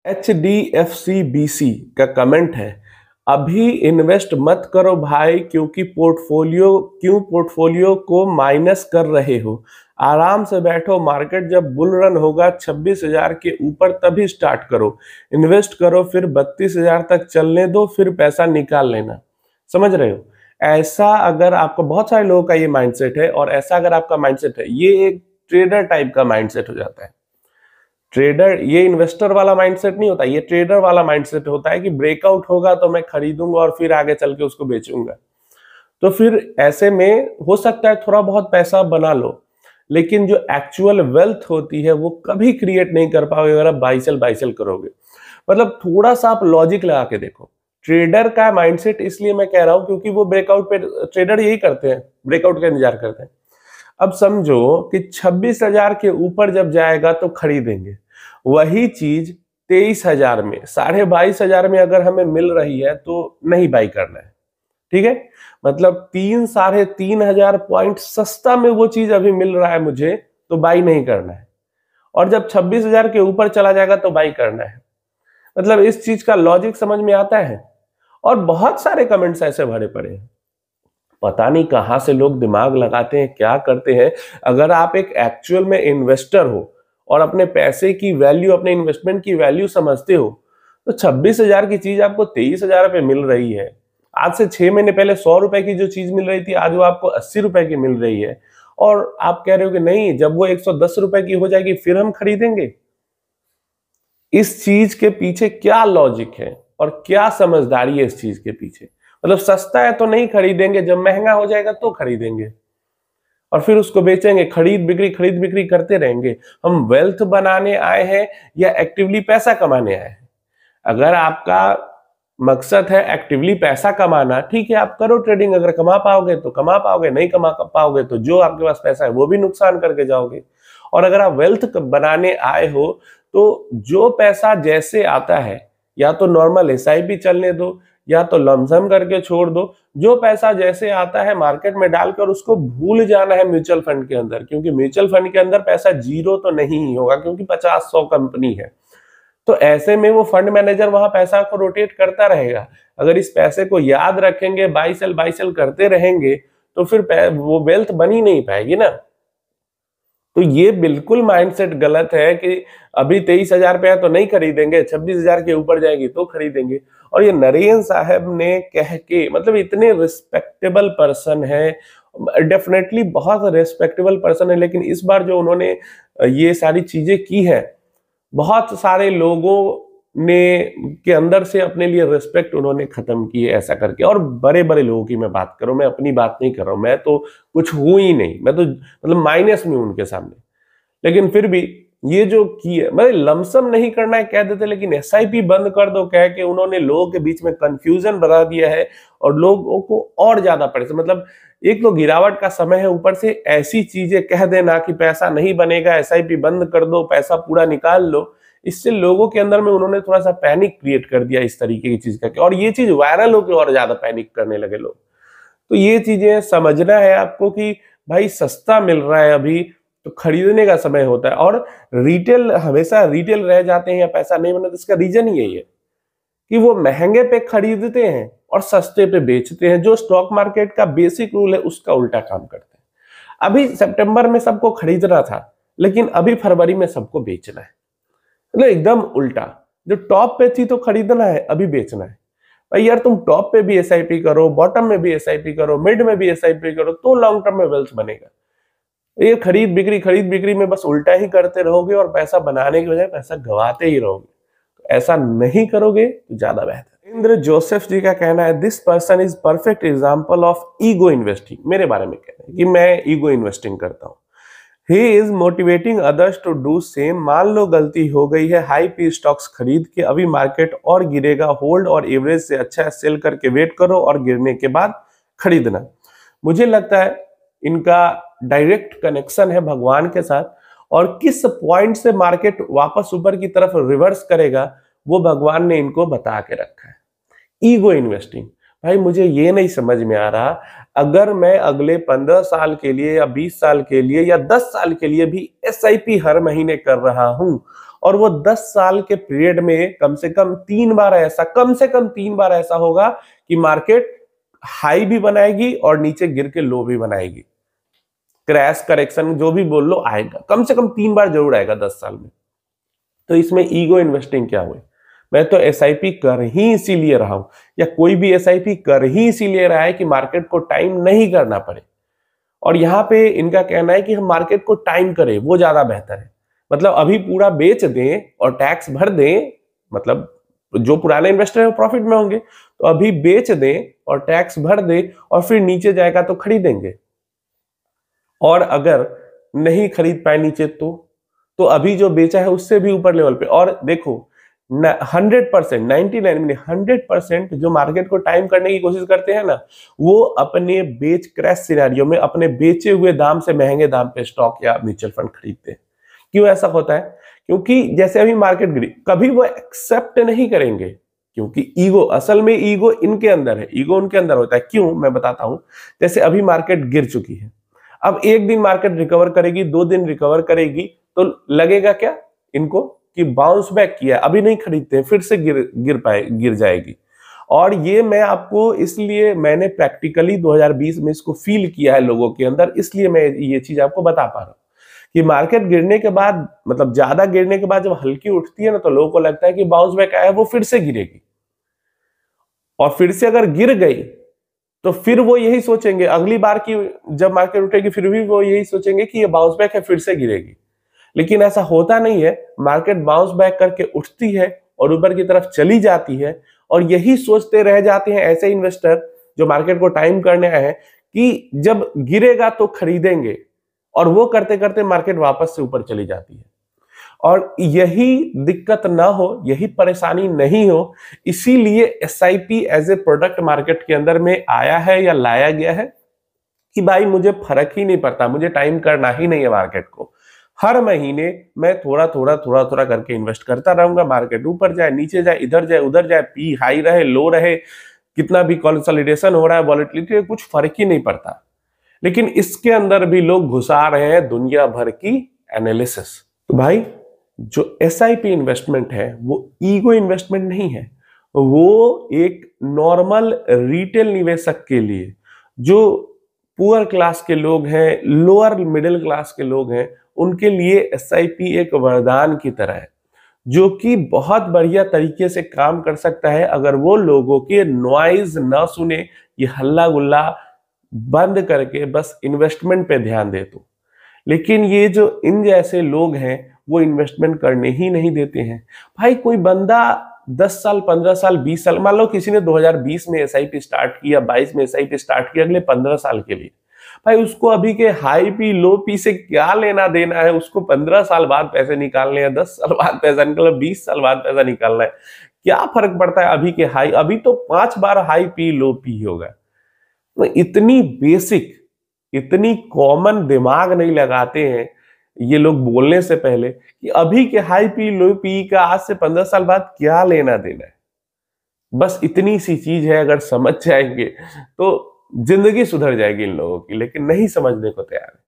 HDFC का comment है, अभी इन्वेस्ट मत करो भाई, क्योंकि पोर्टफोलियो को माइनस कर रहे हो। आराम से बैठो, मार्केट जब बुल रन होगा 26,000 के ऊपर तभी स्टार्ट करो, इन्वेस्ट करो, फिर 32,000 तक चलने दो, फिर पैसा निकाल लेना। समझ रहे हो? ऐसा अगर आपको, बहुत सारे लोगों का ये माइंडसेट है, और ऐसा अगर आपका माइंडसेट है, ये एक ट्रेडर टाइप का माइंडसेट हो जाता है। ट्रेडर, ये इन्वेस्टर वाला माइंडसेट नहीं होता, ये ट्रेडर वाला माइंडसेट होता है कि ब्रेकआउट होगा तो मैं खरीदूंगा और फिर आगे चल के उसको बेचूंगा। तो फिर ऐसे में हो सकता है थोड़ा बहुत पैसा बना लो, लेकिन जो एक्चुअल वेल्थ होती है वो कभी क्रिएट नहीं कर पाओगे अगर आप बाई सेल करोगे। मतलब थोड़ा सा आप लॉजिक लगा के देखो। ट्रेडर का माइंडसेट इसलिए मैं कह रहा हूं क्योंकि वो ब्रेकआउट पे, ट्रेडर यही करते हैं, ब्रेकआउट का इंतजार करते हैं। अब समझो कि 26,000 के ऊपर जब जाएगा तो खरीदेंगे, वही चीज 23,000 में, 22,500 में अगर हमें मिल रही है तो नहीं बाई करना है। ठीक है, मतलब 3-3.5 पॉइंट सस्ता में वो चीज अभी मिल रहा है मुझे, तो बाई नहीं करना है। और जब 26,000 के ऊपर चला जाएगा तो बाई करना है। मतलब इस चीज का लॉजिक समझ में आता है। और बहुत सारे कमेंट्स ऐसे भरे पड़े हैं, पता नहीं कहां से लोग दिमाग लगाते हैं, क्या करते हैं। अगर आप एक एक्चुअल में इन्वेस्टर हो और अपने पैसे की वैल्यू, अपने इन्वेस्टमेंट की वैल्यू समझते हो, तो 26,000 की चीज आपको 23,000 पे मिल रही है। आज से 6 महीने पहले 100 रुपए की जो चीज मिल रही थी, आज वो आपको 80 रुपए की मिल रही है। और आप कह रहे हो कि नहीं, जब वो 110 रुपए की हो जाएगी फिर हम खरीदेंगे। इस चीज के पीछे क्या लॉजिक है और क्या समझदारी है इस चीज के पीछे? मतलब सस्ता है तो नहीं खरीदेंगे, जब महंगा हो जाएगा तो खरीदेंगे और फिर उसको बेचेंगे। खरीद बिक्री करते रहेंगे। हम वेल्थ बनाने आए हैं या एक्टिवली पैसा कमाने आए हैं? अगर आपका मकसद है एक्टिवली पैसा कमाना, ठीक है, आप करो ट्रेडिंग। अगर कमा पाओगे तो कमा पाओगे, नहीं कमा पाओगे तो जो आपके पास पैसा है वो भी नुकसान करके जाओगे। और अगर आप वेल्थ बनाने आए हो तो जो पैसा जैसे आता है, या तो नॉर्मल एसआईपी चलने दो या तो लमसम करके छोड़ दो। जो पैसा जैसे आता है मार्केट में डालकर उसको भूल जाना है म्यूचुअल फंड के अंदर, क्योंकि म्यूचुअल फंड के अंदर पैसा जीरो तो नहीं ही होगा, क्योंकि 50-100 कंपनी है। तो ऐसे में वो फंड मैनेजर वहां पैसा को रोटेट करता रहेगा। अगर इस पैसे को याद रखेंगे, बाई सेल करते रहेंगे, तो फिर वो वेल्थ बन ही नहीं पाएगी ना। तो ये बिल्कुल माइंडसेट गलत है कि अभी 23,000 पे है तो नहीं खरीदेंगे, 26,000 के ऊपर जाएगी तो खरीदेंगे। और ये नरेन साहब ने कह के, मतलब इतने रिस्पेक्टेबल पर्सन है, डेफिनेटली बहुत रिस्पेक्टेबल पर्सन है, लेकिन इस बार जो उन्होंने ये सारी चीजें की है, बहुत सारे लोगों ने के अंदर से अपने लिए रिस्पेक्ट उन्होंने खत्म की है ऐसा करके। और बड़े बड़े लोगों की मैं बात कर रहा हूं, मैं अपनी बात नहीं कर रहा हूं। मैं तो कुछ हूं ही नहीं, मैं तो मतलब माइनस में उनके सामने। लेकिन फिर भी ये जो की है, मतलब लमसम नहीं करना है कह देते, लेकिन एसआईपी बंद कर दो कह के उन्होंने लोगों के बीच में कंफ्यूजन बढ़ा दिया है और लोगों को और ज्यादा परेशान। मतलब एक तो गिरावट का समय है, ऊपर से ऐसी चीजें कह देना कि पैसा नहीं बनेगा, एसआईपी बंद कर दो, पैसा पूरा निकाल लो। इससे लोगों के अंदर में उन्होंने थोड़ा सा पैनिक क्रिएट कर दिया इस तरीके की चीज करके, और ये चीज वायरल होकर और ज्यादा पैनिक करने लगे लोग। तो ये चीजें समझना है आपको कि भाई सस्ता मिल रहा है अभी तो खरीदने का समय होता है। और रिटेल हमेशा रिटेल रह जाते हैं या पैसा नहीं बनता, इसका रीजन ही यही है कि वो महंगे पे खरीदते हैं और सस्ते पे बेचते हैं। जो स्टॉक मार्केट का बेसिक रूल है उसका उल्टा काम करते हैं। अभी सितंबर में सबको खरीदना था, लेकिन अभी फरवरी में सबको बेचना है। मतलब एकदम उल्टा। जो टॉप पे थी तो खरीदना है, अभी बेचना है। भाई यार, तुम टॉप पे भी एसआईपी करो, बॉटम में भी एसआईपी करो, मिड में भी एसआईपी करो, तो लॉन्ग टर्म में वेल्थ बनेगा। ये खरीद बिक्री में बस उल्टा ही करते रहोगे और पैसा बनाने की बजाय पैसा गवाते ही रहोगे। तो ऐसा नहीं करोगे तो ज्यादा बेहतर। इंद्र जोसेफ जी का कहना है, this person is perfect example of ego investing. मेरे बारे में कहना है कि मैं ईगो इन्वेस्टिंग करता हूँ। He is motivating others to do same। मान लो गलती हो गई है, हाई पी स्टॉक्स खरीद के, अभी मार्केट और गिरेगा, होल्ड और एवरेज से अच्छा है सेल करके वेट करो और गिरने के बाद खरीदना। मुझे लगता है इनका डायरेक्ट कनेक्शन है भगवान के साथ, और किस पॉइंट से मार्केट वापस ऊपर की तरफ रिवर्स करेगा वो भगवान ने इनको बता के रखा है। ईगो इन्वेस्टिंग, भाई मुझे ये नहीं समझ में आ रहा, अगर मैं अगले 15 साल के लिए या 20 साल के लिए या 10 साल के लिए भी एसआईपी हर महीने कर रहा हूं और वो 10 साल के पीरियड में कम से कम 3 बार ऐसा होगा कि मार्केट हाई भी बनाएगी और नीचे गिर के लो भी बनाएगी। क्रैश करेक्शन जो भी बोल लो आएगा, कम से कम 3 बार जरूर आएगा 10 साल में। तो इसमें ईगो इन्वेस्टिंग क्या हुई? मैं तो एसआईपी कर ही इसीलिए रहा हूं, या कोई भी एसआईपी कर ही इसीलिए रहा है कि मार्केट को टाइम नहीं करना पड़े। और यहां पे इनका कहना है कि हम मार्केट को टाइम करें, वो ज्यादा बेहतर है। मतलब अभी पूरा बेच दें और टैक्स भर दें, मतलब जो पुराने इन्वेस्टर है वो प्रॉफिट में होंगे, तो अभी बेच दें और टैक्स भर दें और फिर नीचे जाएगा तो खरीदेंगे। और अगर नहीं खरीद पाए नीचे तो अभी जो बेचा है उससे भी ऊपर लेवल पे। और देखो 100%, 100% जो मार्केट को टाइम करने की कोशिश करते हैं ना, वो अपने बेच क्रैश सिनेरियो में अपने बेचे हुए दाम से महंगे दाम पे स्टॉक या म्यूचुअल फंड खरीदते हैं। क्यों ऐसा होता है? क्योंकि जैसे अभी मार्केट गिरी, कभी वो एक्सेप्ट नहीं करेंगे, क्योंकि ईगो, असल में ईगो इनके अंदर है, ईगो उनके अंदर होता है। क्यों, मैं बताता हूं। जैसे अभी मार्केट गिर चुकी है, अब एक दिन मार्केट रिकवर करेगी, 2 दिन रिकवर करेगी, तो लगेगा क्या इनको कि बाउंस बैक किया, अभी नहीं खरीदते, फिर से गिर जाएगी। और ये मैं आपको इसलिए मैंने प्रैक्टिकली 2020 में इसको फील किया है लोगों के अंदर, इसलिए मैं ये चीज आपको बता पा रहा हूं कि मार्केट गिरने के बाद, मतलब ज्यादा गिरने के बाद जब हल्की उठती है ना, तो लोगों को लगता है कि बाउंस बैक आया, वो फिर से गिरेगी। और फिर से अगर गिर गई तो फिर वो यही सोचेंगे अगली बार की जब मार्केट उठेगी, फिर भी वो यही सोचेंगे कि ये बाउंस बैक है, फिर से गिरेगी। लेकिन ऐसा होता नहीं है। मार्केट बाउंस बैक करके उठती है और ऊपर की तरफ चली जाती है, और यही सोचते रह जाते हैं ऐसे इन्वेस्टर जो मार्केट को टाइम करने आए हैं कि जब गिरेगा तो खरीदेंगे, और वो करते करते मार्केट वापस से ऊपर चली जाती है। और यही दिक्कत ना हो, यही परेशानी नहीं हो, इसीलिए SIP as a product market के अंदर में आया है या लाया गया है कि भाई मुझे फर्क ही नहीं पड़ता, मुझे टाइम करना ही नहीं है मार्केट को। हर महीने मैं थोड़ा थोड़ा करके इन्वेस्ट करता रहूंगा। मार्केट ऊपर जाए, नीचे जाए, इधर जाए, उधर जाए, पी हाई रहे, लो रहे, कितना भी कंसोलिडेशन हो रहा है, वॉलेटिलिटी, कुछ फर्क ही नहीं पड़ता। लेकिन इसके अंदर भी लोग घुसा रहे हैं दुनिया भर की एनालिसिस। तो भाई जो एसआईपी इन्वेस्टमेंट है वो ईगो इन्वेस्टमेंट नहीं है, वो एक नॉर्मल रिटेल निवेशक के लिए, जो पुअर क्लास के लोग हैं, लोअर मिडिल क्लास के लोग हैं, उनके लिए एसआईपी एक वरदान की तरह है, जो कि बहुत बढ़िया तरीके से काम कर सकता है अगर वो लोगों के नॉइज ना सुने, ये हल्ला गुल्ला बंद करके बस इन्वेस्टमेंट पे ध्यान दे तो। लेकिन ये जो इन जैसे लोग हैं वो इन्वेस्टमेंट करने ही नहीं देते हैं। भाई कोई बंदा 10 साल, 15 साल, 20 साल, मान लो किसी ने 2020 में एसआईपी स्टार्ट किया, 22 में एसआईपी स्टार्ट किया, अगले 15 साल के लिए, भाई उसको अभी के हाई पी लो पी से क्या लेना देना है? उसको 15 साल बाद पैसे निकालने हैं, 10 साल बाद पैसा निकालना, 20 साल बाद पैसा निकालना है, क्या फर्क पड़ता है अभी के हाई? अभी तो 5 बार हाई पी लो पी होगा। तो इतनी बेसिक, इतनी कॉमन दिमाग नहीं लगाते हैं ये लोग बोलने से पहले कि अभी के हाई पी लो पी का आज से 15 साल बाद क्या लेना देना है। बस इतनी सी चीज है, अगर समझ जाएंगे तो जिंदगी सुधर जाएगी इन लोगों की, लेकिन नहीं समझने को तैयार है।